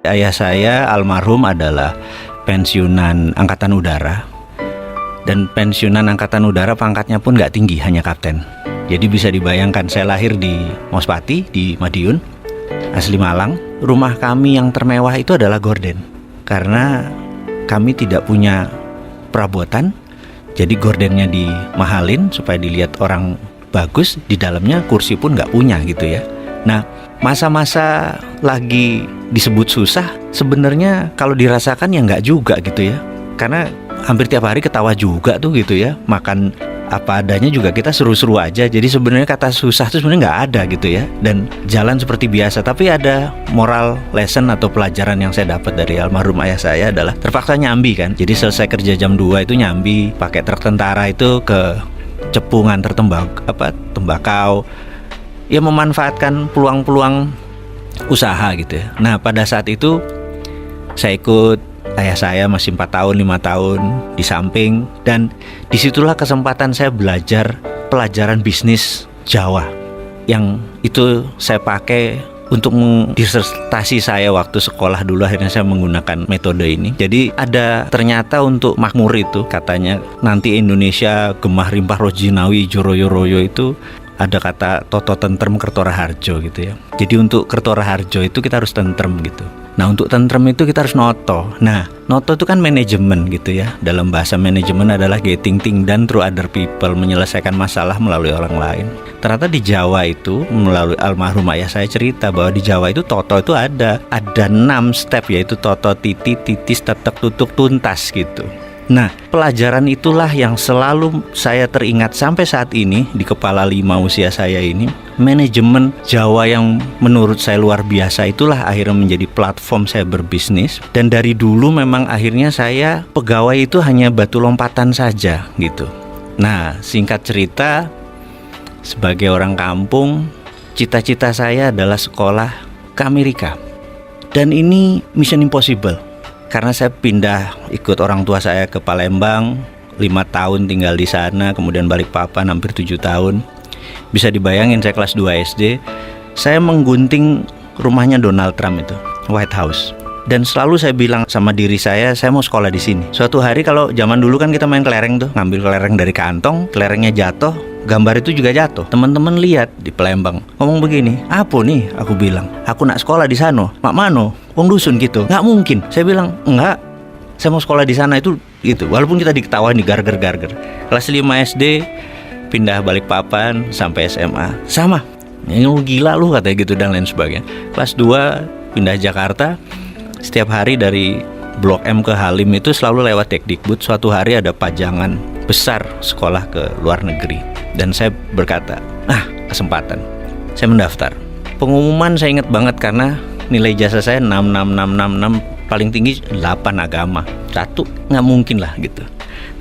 Ayah saya almarhum adalah pensiunan Angkatan Udara. Dan pensiunan Angkatan Udara pangkatnya pun nggak tinggi, hanya kapten. Jadi bisa dibayangkan, saya lahir di Mospati, di Madiun, asli Malang. Rumah kami yang termewah itu adalah gorden. Karena kami tidak punya perabotan, jadi gordennya dimahalin supaya dilihat orang bagus. Di dalamnya kursi pun nggak punya gitu ya. Nah, masa-masa lagi disebut susah, sebenarnya kalau dirasakan ya nggak juga gitu ya. Karena hampir tiap hari ketawa juga tuh gitu ya. Makan apa adanya juga kita seru-seru aja. Jadi sebenarnya kata susah tuh sebenarnya nggak ada gitu ya. Dan jalan seperti biasa. Tapi ada moral lesson atau pelajaran yang saya dapat dari almarhum ayah saya adalah terpaksa nyambi kan. Jadi selesai kerja jam 2 itu nyambi pakai truk tentara itu ke cepungan tembakau. Ya memanfaatkan peluang-peluang usaha gitu ya. Nah pada saat itu saya ikut ayah saya masih 4 tahun, 5 tahun di samping. Dan disitulah kesempatan saya belajar pelajaran bisnis Jawa. Yang itu saya pakai untuk disertasi saya waktu sekolah dulu. Akhirnya saya menggunakan metode ini. Jadi ada ternyata untuk makmur itu katanya nanti Indonesia gemah rimpah rojinawi joroyo-royo itu ada kata toto tentrem kertora harjo gitu ya. Jadi untuk kertora harjo itu kita harus tentrem gitu. Nah untuk tentrem itu kita harus noto. Nah noto itu kan manajemen gitu ya. Dalam bahasa manajemen adalah getting things done through other people, menyelesaikan masalah melalui orang lain. Ternyata di Jawa itu melalui almarhum ayah saya cerita bahwa di Jawa itu toto itu ada 6 step, yaitu toto, titi, titis, tetek, tutuk, tuntas gitu. Nah, pelajaran itulah yang selalu saya teringat sampai saat ini di kepala 5 usia saya ini. Manajemen Jawa yang menurut saya luar biasa itulah akhirnya menjadi platform saya berbisnis. Dan dari dulu memang akhirnya saya pegawai itu hanya batu lompatan saja gitu. Nah, singkat cerita, sebagai orang kampung, cita-cita saya adalah sekolah ke Amerika. Dan ini mission impossible. Karena saya pindah ikut orang tua saya ke Palembang, 5 tahun tinggal di sana, kemudian Balikpapan hampir 7 tahun. Bisa dibayangin saya kelas 2 SD, saya menggunting rumahnya Donald Trump itu, White House. Dan selalu saya bilang sama diri saya mau sekolah di sini. Suatu hari kalau zaman dulu kan kita main kelereng tuh, ngambil kelereng dari kantong, kelerengnya jatuh, gambar itu juga jatuh. Teman-teman lihat di Palembang, ngomong begini, apa nih? Aku bilang, aku nak sekolah di sana. Mak mano? Wong dusun gitu. Nggak mungkin. Saya bilang, enggak. Saya mau sekolah di sana itu gitu. Walaupun kita diketawain, digarger-garger. Kelas 5 SD pindah Balikpapan sampai SMA. Sama. Yang gila lu katanya gitu dan lain sebagainya. Kelas 2 pindah Jakarta. Setiap hari dari Blok M ke Halim itu selalu lewat Dekdikbud. Suatu hari ada pajangan besar sekolah ke luar negeri. Dan saya berkata, kesempatan. Saya mendaftar. Pengumuman saya ingat banget karena nilai ijazah saya 6, paling tinggi 8 agama. 1, nggak mungkin lah gitu.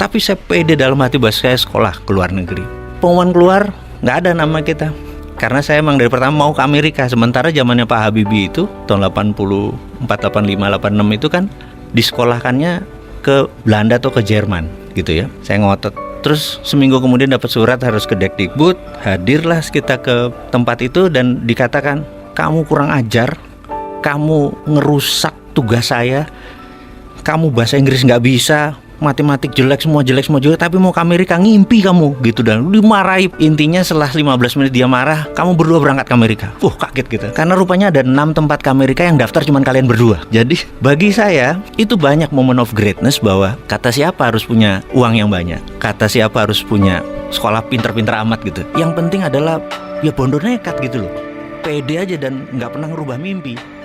Tapi saya pede dalam hati bahwa saya sekolah ke luar negeri. Pengumuman keluar, nggak ada nama kita. Karena saya emang dari pertama mau ke Amerika. Sementara zamannya Pak Habibie itu, tahun 84, 85, 86 itu kan disekolahkannya ke Belanda atau ke Jerman gitu ya. Saya ngotot. Terus seminggu kemudian dapat surat harus ke Dekdikbud. Hadirlah kita ke tempat itu dan dikatakan, kamu kurang ajar, kamu ngerusak tugas saya, kamu bahasa Inggris nggak bisa, matematik jelek semua, tapi mau ke Amerika, ngimpi kamu gitu. Dan dimarahi. Intinya setelah 15 menit dia marah, kamu berdua berangkat ke Amerika. Kaget gitu. Karena rupanya ada 6 tempat ke Amerika yang daftar cuma kalian berdua. Jadi bagi saya itu banyak moment of greatness, bahwa kata siapa harus punya uang yang banyak, kata siapa harus punya sekolah pinter-pinter amat gitu. Yang penting adalah ya bondo nekat gitu loh, pede aja dan nggak pernah ngerubah mimpi.